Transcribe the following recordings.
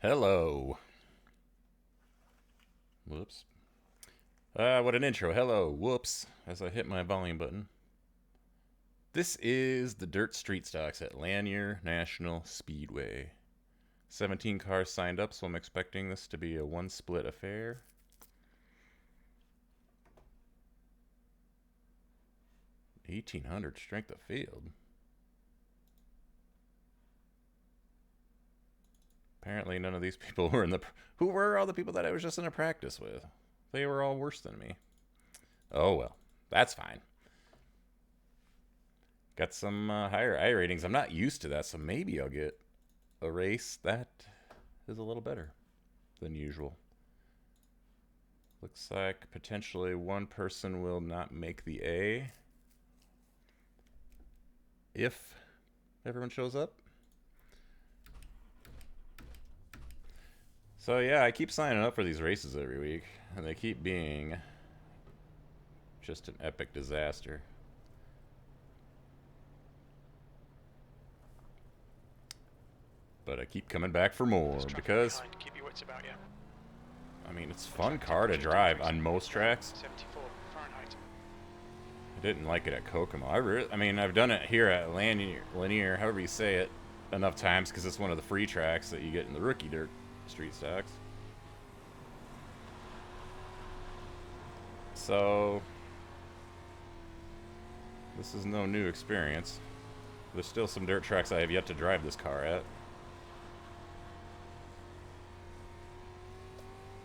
Hello. Whoops. What an intro. Hello. Whoops. As I hit my volume button. This is the Dirt Street Stocks at Lanier National Speedway. 17 cars signed up, so I'm expecting this to be a one-split affair. $1,800 strength of field. Apparently none of these people were in the... Who were all the people that I was just in a practice with? They were all worse than me. Oh well, that's fine. Got some higher I ratings. I'm not used to that, so maybe I'll get a race that is a little better than usual. Looks like potentially one person will not make the A if everyone shows up. So yeah, I keep signing up for these races every week, and they keep being just an epic disaster. But I keep coming back for more because, I mean, it's a fun car to drive on most tracks. I didn't like it at Kokomo. I mean, I've done it here at Lanier, however you say it, enough times because it's one of the free tracks that you get in the rookie dirt street stocks. So this is no new experience. There's still some dirt tracks I have yet to drive this car at.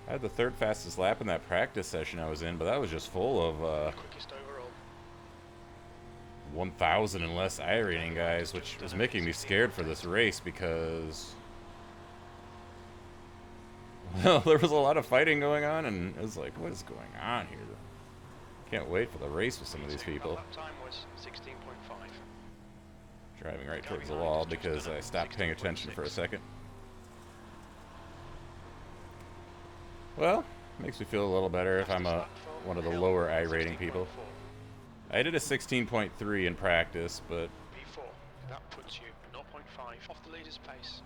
I had the third fastest lap in that practice session I was in, but that was just full of 1,000 and less I rating guys, which was making me scared for this race because, well, there was a lot of fighting going on, and it was like, what is going on here? Can't wait for the race with some of these people. Driving right towards the wall because I stopped paying attention for a second. Well, makes me feel a little better if I'm one of the lower I rating people. I did a 16.3 in practice, but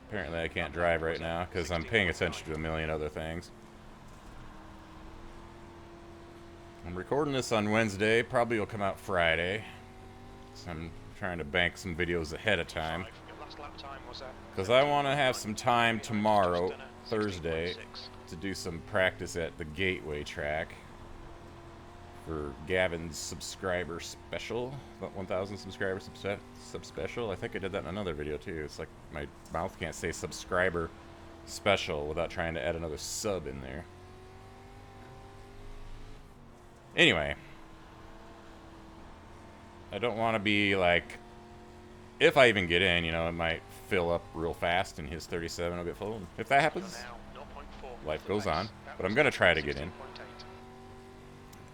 apparently I can't drive right now because I'm paying attention to a million other things. I'm recording this on Wednesday, probably will come out Friday. So I'm trying to bank some videos ahead of time because I want to have some time tomorrow, Thursday, to do some practice at the Gateway track for Gavin's subscriber special, 1,000 subscriber sub special. I think I did that in another video too. It's like my mouth can't say subscriber special without trying to add another sub in there. Anyway, I don't want to be like, if I even get in, you know, it might fill up real fast and his 37 will get full. If that happens, life goes on. But I'm going to try to get in.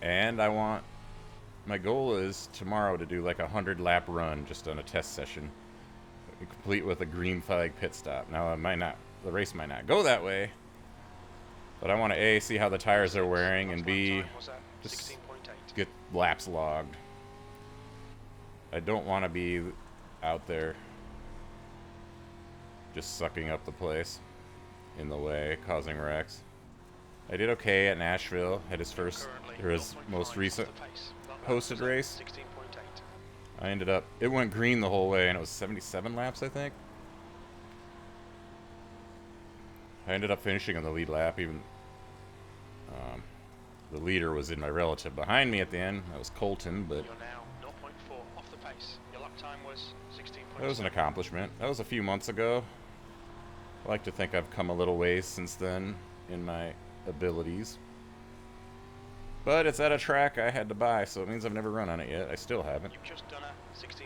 And my goal is tomorrow to do like a 100-lap run just on a test session, complete with a green flag pit stop. Now, the race might not go that way, but I want to A, see how the tires are wearing, and B, just get laps logged. I don't want to be out there just sucking up the place in the way, causing wrecks. I did okay at Nashville at his most recent hosted race. I ended up, it went green the whole way and it was 77 laps, I think. I ended up finishing on the lead lap, even the leader was in my relative behind me at the end. That was Colton, but that was an accomplishment. That was a few months ago. I like to think I've come a little ways since then in my abilities. But it's at a track I had to buy, so it means I've never run on it yet. I still haven't. You've just done a 16.8.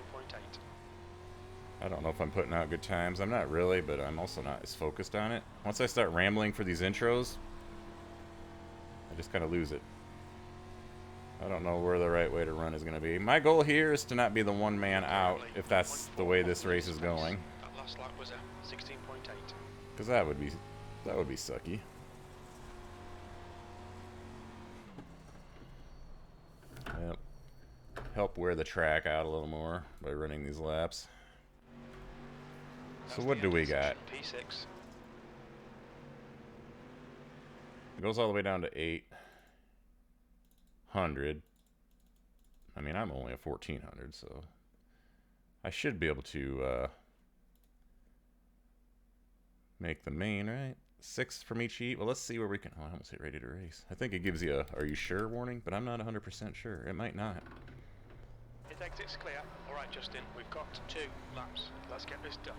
I don't know if I'm putting out good times. I'm not really, but I'm also not as focused on it. Once I start rambling for these intros, I just kind of lose it. I don't know where the right way to run is going to be. My goal here is to not be the one man out if that's the way this race is going. Because that would be sucky. Yep. Help wear the track out a little more by running these laps. So what do we got? It goes all the way down to 800. I mean, I'm only a 1400, so I should be able to make the main, right? 6 from each heat. Well, let's see where we can... Oh, I almost hit ready to race. I think it gives you a "are you sure" warning, but I'm not 100% sure. It might not. His exit's clear. All right, Justin, we've got 2 laps. Let's get this done.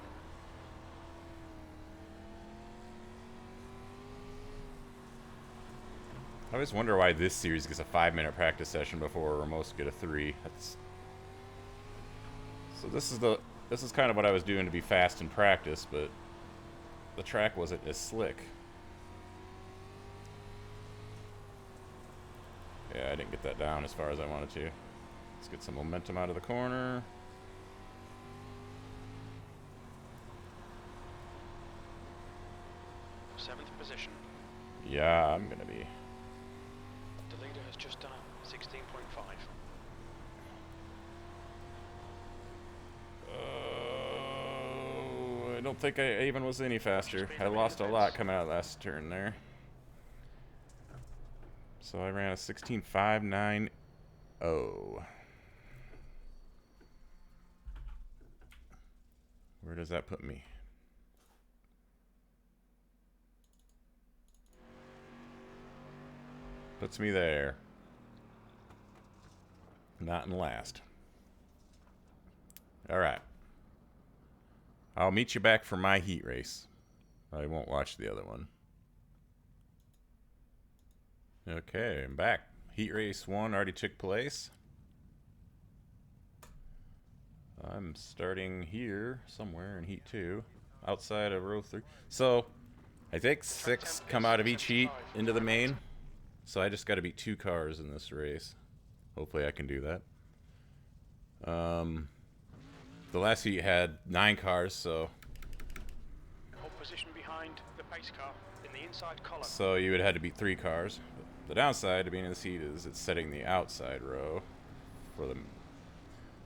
I always wonder why this series gets a 5-minute practice session before most get a 3. That's... So this is kind of what I was doing to be fast in practice, but the track wasn't as slick. Yeah, I didn't get that down as far as I wanted to. Let's get some momentum out of the corner. Seventh position. Yeah, I'm gonna be. The leader has just done a 16.5. I don't think I even was any faster. I lost a lot coming out of last turn there. So I ran a 16.590. Where does that put me? Puts me there. Not in last. Alright. I'll meet you back for my heat race. I won't watch the other one. Okay, I'm back. Heat race 1 already took place. I'm starting here somewhere in heat 2, outside of row 3. So I think 6 come out of each heat into the main. So I just got to beat 2 cars in this race. Hopefully I can do that. The last heat had 9 cars, so... Hold position behind the pace car in the inside column. So you would have had to beat 3 cars. The downside to being in this heat is it's setting the outside row for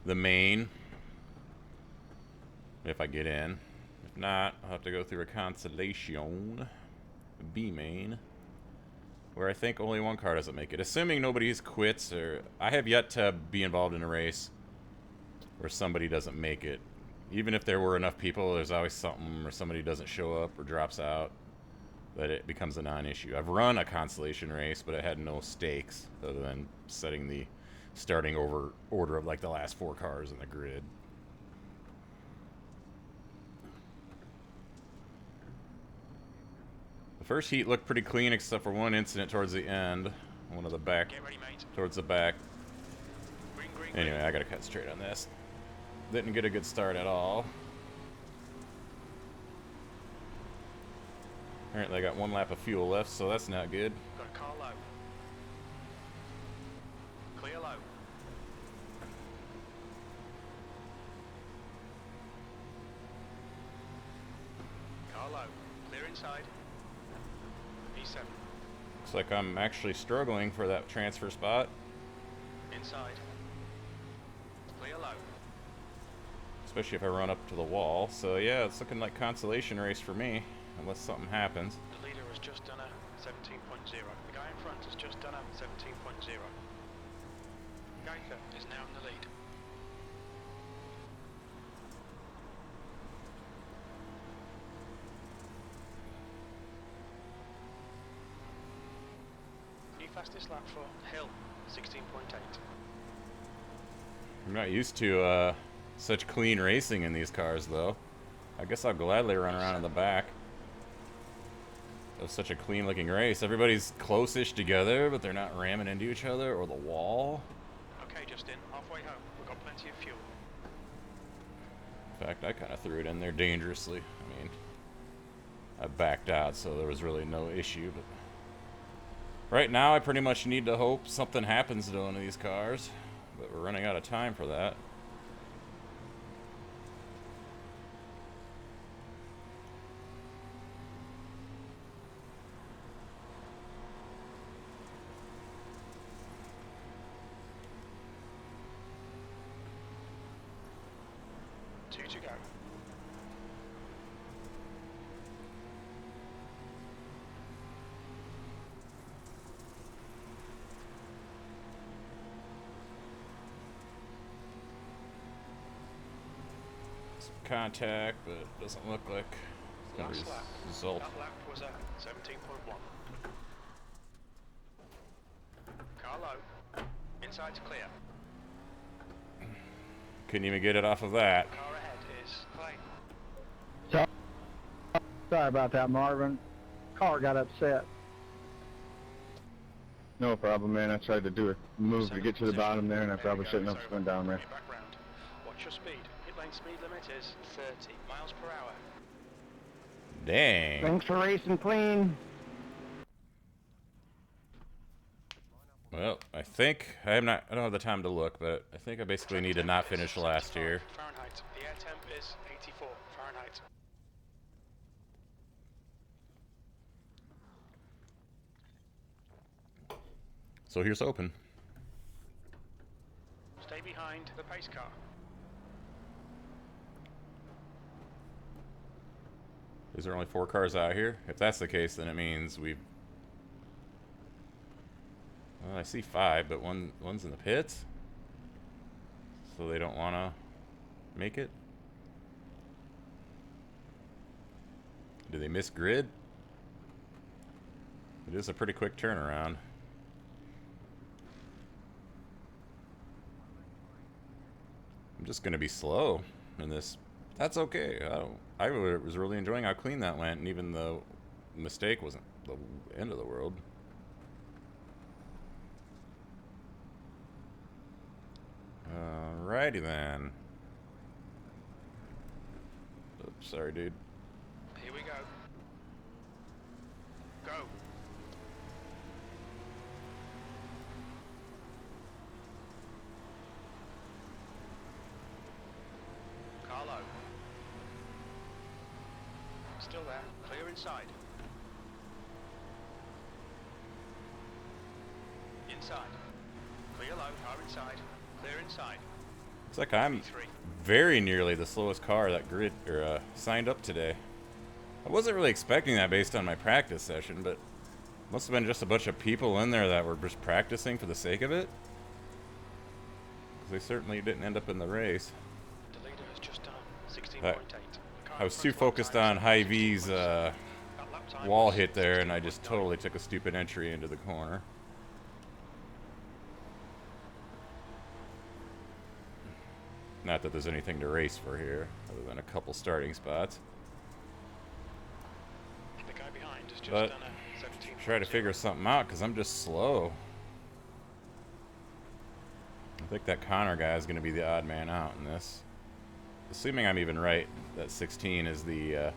the main. If I get in. If not, I'll have to go through a Consolation B main, where I think only 1 car doesn't make it. Assuming nobody quits, or... I have yet to be involved in a race where somebody doesn't make it. Even if there were enough people, there's always something, or somebody doesn't show up or drops out, that it becomes a non-issue. I've run a Consolation race, but it had no stakes other than setting the starting order of like the last 4 cars in the grid. The first heat looked pretty clean except for one incident towards the end. One of the back, towards the back. Anyway, I gotta cut straight on this. Didn't get a good start at all. Apparently I got 1 lap of fuel left, so that's not good. Got a car low. Clear low. Car low. Clear inside. P7. Looks like I'm actually struggling for that transfer spot. Inside. Clear low. Especially if I run up to the wall. So yeah, it's looking like Consolation Race for me, unless something happens. The leader has just done a 17.0. The guy in front has just done a 17.0. Geiger is now in the lead. New fastest lap for Hill, 16.8. I'm not used to such clean racing in these cars, though. I guess I'll gladly run around in the back of such a clean-looking race. Everybody's close-ish together, but they're not ramming into each other or the wall. Okay, Justin, halfway home. We've got plenty of fuel. In fact, I kind of threw it in there dangerously. I mean, I backed out, so there was really no issue. But right now, I pretty much need to hope something happens to one of these cars. But we're running out of time for that. Two to go. contact, but it doesn't look like it's going to result. That lap was a 17.1. Car low. Inside's clear. Couldn't even get it off of that. Car ahead is Clay. Sorry about that, Marvin. Car got upset. No problem, man. I tried to do a move to get to the bottom there, and I probably shouldn't have went down there. Watch your speed. Pit lane speed limit is 30 miles per hour. Dang. Thanks for racing clean. Well, I think I don't have the time to look, but I think I basically need to not finish last year. Fahrenheit. The air temp is 84 Fahrenheit. So here's open. Stay behind the pace car. Is there only 4 cars out here? If that's the case, then it means we've... Well, I see 5, but one's in the pits. So they don't want to make it? Do they miss grid? It is a pretty quick turnaround. I'm just going to be slow in this. That's okay. I was really enjoying how clean that went, and even though the mistake wasn't the end of the world. Alrighty then. Oops, sorry, dude. Here we go. Go. Carlo. Still there. Clear inside. Inside. Clear low. Car inside. Clear inside. Looks like I'm very nearly the slowest car that signed up today. I wasn't really expecting that based on my practice session, but must have been just a bunch of people in there that were just practicing for the sake of it. 'Cause they certainly didn't end up in the race. The leader has just done 16.8. I was too focused on Hy-Vee's wall hit there, and I just totally took a stupid entry into the corner. Not that there's anything to race for here, other than a couple starting spots. The guy behind has just But done a 17. try to figure something out, because I'm just slow. I think that Connor guy is going to be the odd man out in this. Assuming I'm even right, that 16 is the...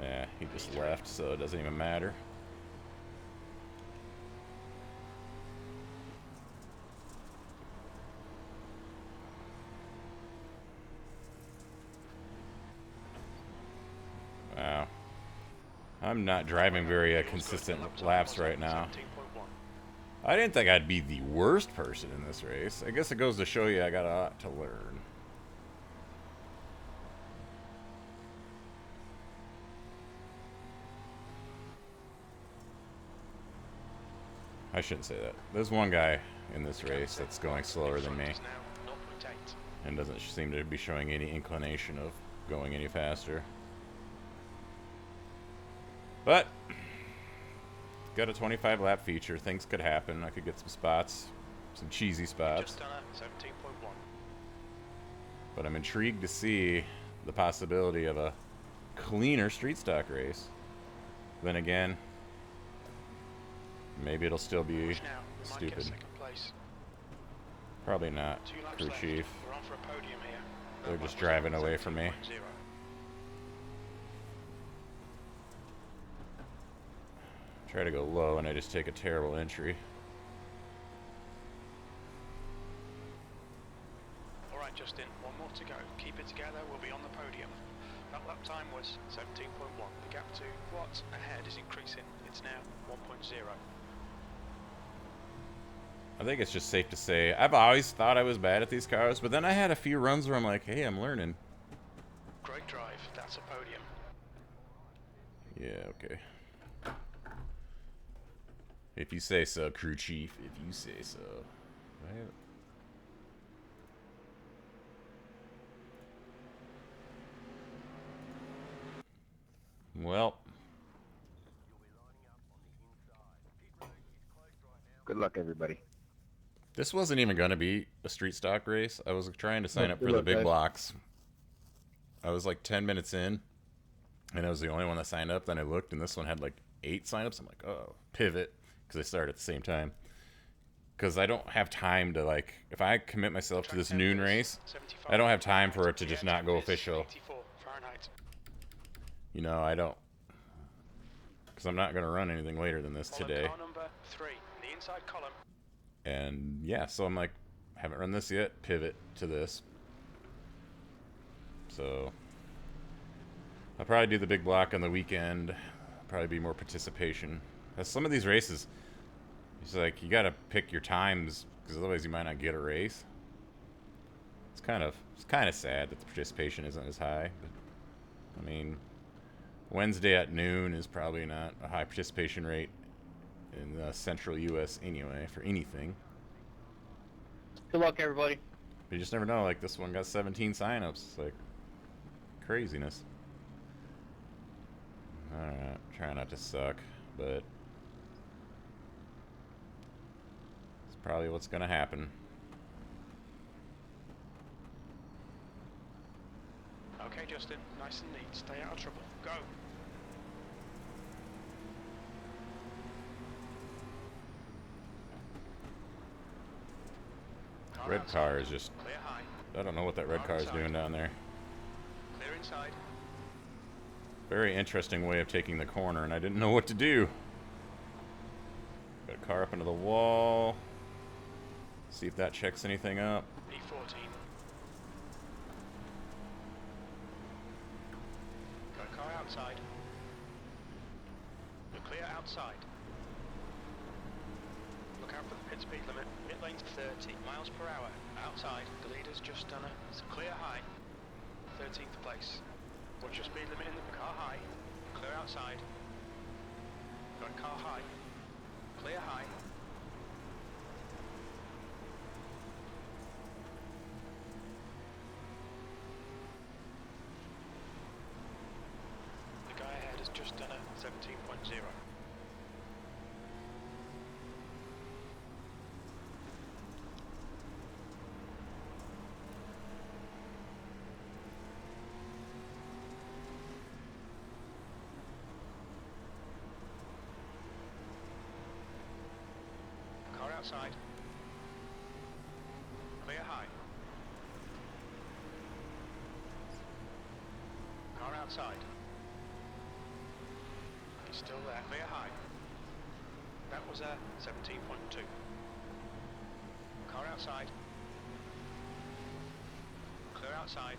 yeah, he just left, so it doesn't even matter. Wow. I'm not driving very consistent laps right now. I didn't think I'd be the worst person in this race. I guess it goes to show you I got a lot to learn. I shouldn't say that. There's one guy in this race that's going slower than me and doesn't seem to be showing any inclination of going any faster. But got a 25 lap feature. Things could happen. I could get some spots, some cheesy spots. Just done a 17.1. But I'm intrigued to see the possibility of a cleaner street stock race. Then again, maybe it'll still be stupid. Probably not, crew chief. We're on for a podium here. They're just driving away from me. Try to go low and I just take a terrible entry. Alright Justin, one more to go. Keep it together, we'll be on the podium. That lap time was 17.1. The gap to what's ahead is increasing. It's now 1.0. I think it's just safe to say, I've always thought I was bad at these cars, but then I had a few runs where I'm like, hey, I'm learning. Great drive, that's a podium. Yeah, okay. If you say so, crew chief. If you say so. Well, Good luck, everybody. this wasn't even going to be a street stock race. I was trying to sign Oh, up good for the luck, big guys. blocks. I was like 10 minutes in, and I was the only one that signed up. Then I looked, and this one had like 8 signups. I'm like, oh, pivot, because they started at the same time. Because I don't have time to, like, if I commit myself to this noon race, I don't have time for it to just not go official. You know, I don't. Because I'm not going to run anything later than this today. Car number 3, the inside column. And yeah, so I'm like, haven't run this yet, pivot to this. So I'll probably do the big block on the weekend. Probably be more participation. As some of these races, it's like you gotta pick your times because otherwise you might not get a race. It's kind of sad that the participation isn't as high. But I mean, Wednesday at noon is probably not a high participation rate in the central U.S. anyway for anything. Good luck, everybody. But you just never know. Like this one got 17 signups. It's like craziness. Alright, try not to suck, but it's probably what's gonna happen. Okay, Justin, nice and neat. Stay out of trouble. Go. Red car is just... Clear high. I don't know what that red car is doing down there. Clear inside. Very interesting way of taking the corner, and I didn't know what to do. Got a car up into the wall. See if that checks anything up. E14. Got a car outside. You're clear outside. Look out for the pit speed limit. Pit lane's 30 miles per hour. Outside. The leader's just done a clear high. 13th place. What's your speed limit in the car high? Clear outside. Got a car high. Clear high. The guy ahead has just done a 17.0. Outside. Clear high. Car outside. He's still there. Clear high. That was a 17.2. Car outside. Clear outside.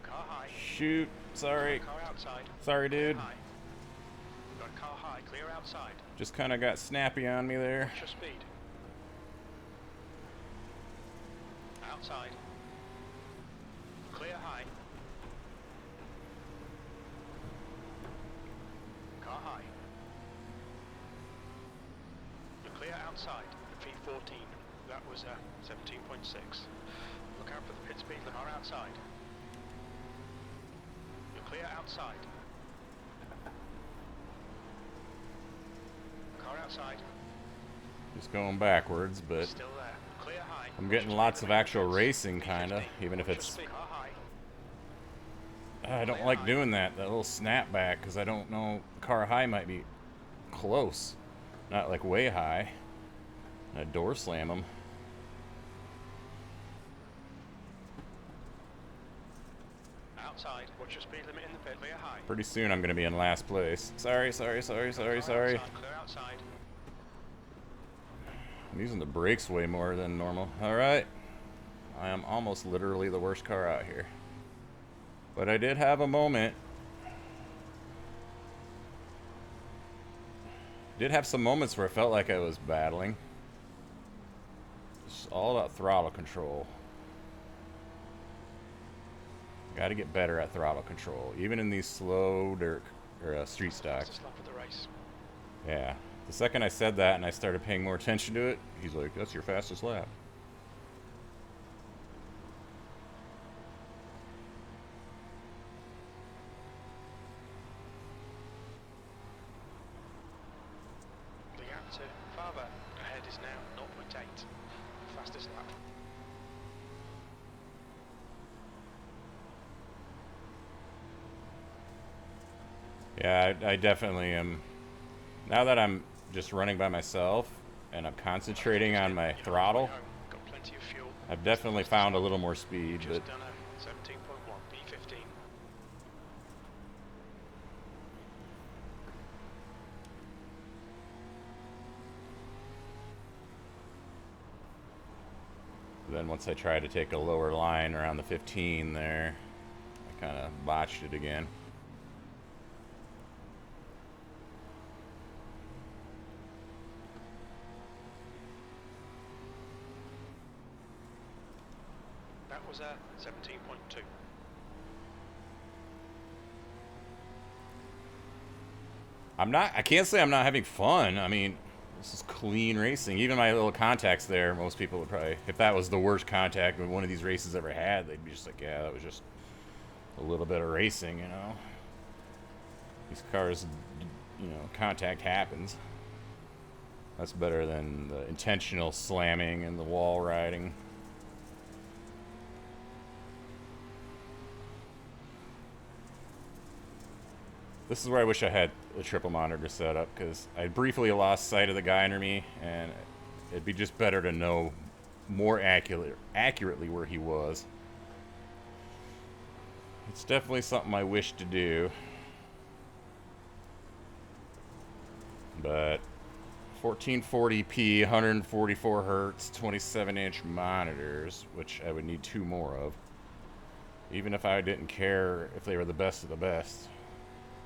Car high. Shoot. Sorry. Car outside. Sorry, dude. High. Got car high. Clear outside. Just kind of got snappy on me there. What's your speed? Outside. Clear high. Car high. You're clear outside. P14. That was a 17.6. Look out for the pit speed. The car outside. You're clear outside. Outside. Just going backwards, but Still there. Clear high. I'm getting lots of actual racing, kind of, even if it's... I don't like doing that little snap back, because I don't know, car high might be close. Not like way high. I door slam them. Outside. What's your speed limit in the pit? Clear high. Pretty soon I'm going to be in last place. Sorry. Clear outside. I'm using the brakes way more than normal. Alright. I am almost literally the worst car out here. But I did have a moment. Did have some moments where I felt like I was battling. It's all about throttle control. Got to get better at throttle control, even in these slow dirt or street stocks. Yeah. The second I said that and I started paying more attention to it, he's like, "That's your fastest lap." to Faber. Ahead is now 0.8. Fastest lap. Yeah, I definitely am. Now that I'm just running by myself and I'm concentrating on my throttle, Got plenty of fuel. I've definitely found a little more speed. But Just done a 17.1 P15. then once I tried to take a lower line around the 15 there, I kind of botched it again. That was a 17.2. I can't say I'm not having fun. I mean, this is clean racing. Even my little contacts there, most people would probably, if that was the worst contact one of these races ever had, they'd be just like, yeah, that was just a little bit of racing, you know. These cars, you know, contact happens. That's better than the intentional slamming and the wall riding. This is where I wish I had a triple monitor set up, because I briefly lost sight of the guy under me, and it'd be just better to know more accurately where he was. It's definitely something I wish to do. But 1440p, 144 hertz, 27-inch monitors, which I would need 2 more of, even if I didn't care if they were the best of the best.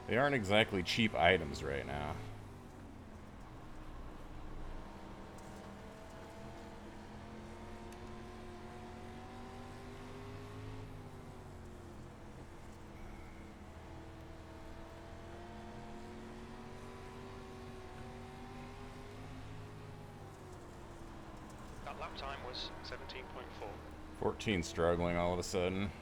They aren't exactly cheap items right now. That lap time was 17.4. 14 struggling all of a sudden.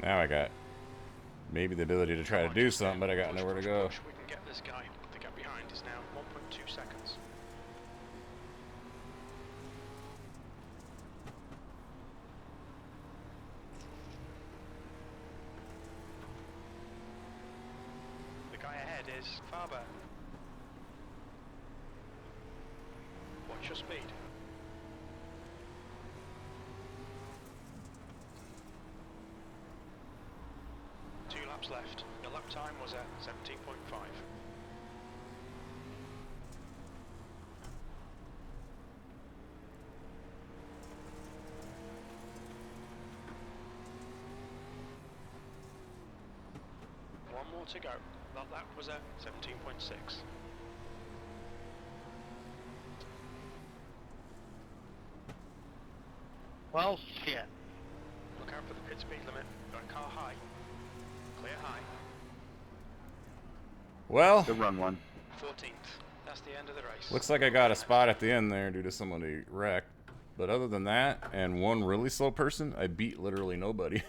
Now I got maybe the ability to try to do something, but I got nowhere to go. We can get this guy. The gap behind is now 1.2 seconds. The guy ahead is Faber. Watch your speed. 2 laps left. Your lap time was at 17.5. One more to go. That lap was at 17.6. Well, shit. Look out for the pit speed limit. Got a car high. Clear high. Well, Good run one. 14th. That's the end of the race. looks like I got a spot at the end there due to somebody wrecked. But other than that, and one really slow person, I beat literally nobody.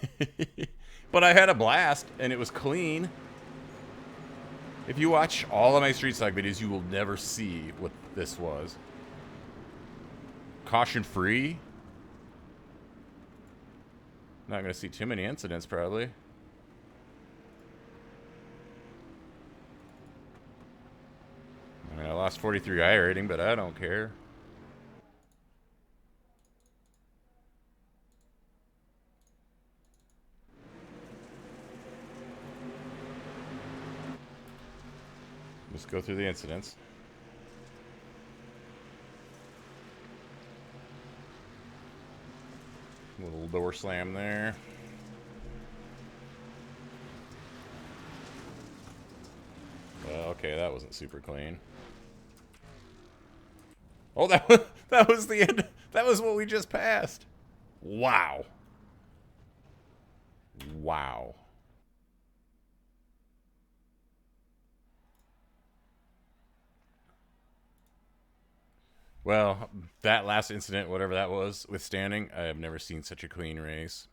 But I had a blast, and it was clean. If you watch all of my Street Stock videos, you will never see what this was. Caution free. Not going to see too many incidents, probably. I mean, I lost 43 iRating, but I don't care. Let's go through the incidents. Little door slam there. Well, okay, that wasn't super clean. Oh, that was the end. That was what we just passed. Wow. Wow. Well, that last incident, whatever that was, with standing, I have never seen such a clean race.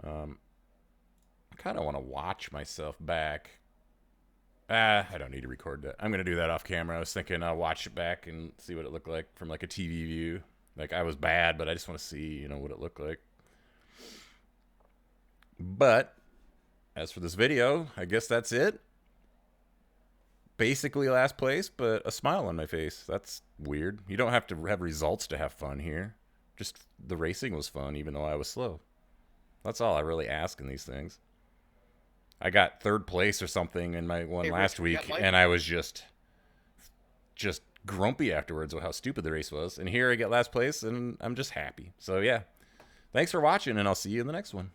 I kind of want to watch myself back. I don't need to record that. I'm going to do that off camera. I was thinking I'll watch it back and see what it looked like from like a TV view. Like I was bad, but I just want to see, you know, what it looked like. But as for this video, I guess that's it. Basically last place, but a smile on my face. That's weird. You don't have to have results to have fun here. Just the racing was fun, even though I was slow. That's all I really ask in these things. I got 3rd place or something in my one last week, and I was just grumpy afterwards with how stupid the race was. And here I get last place, and I'm just happy. So yeah, thanks for watching, and I'll see you in the next one.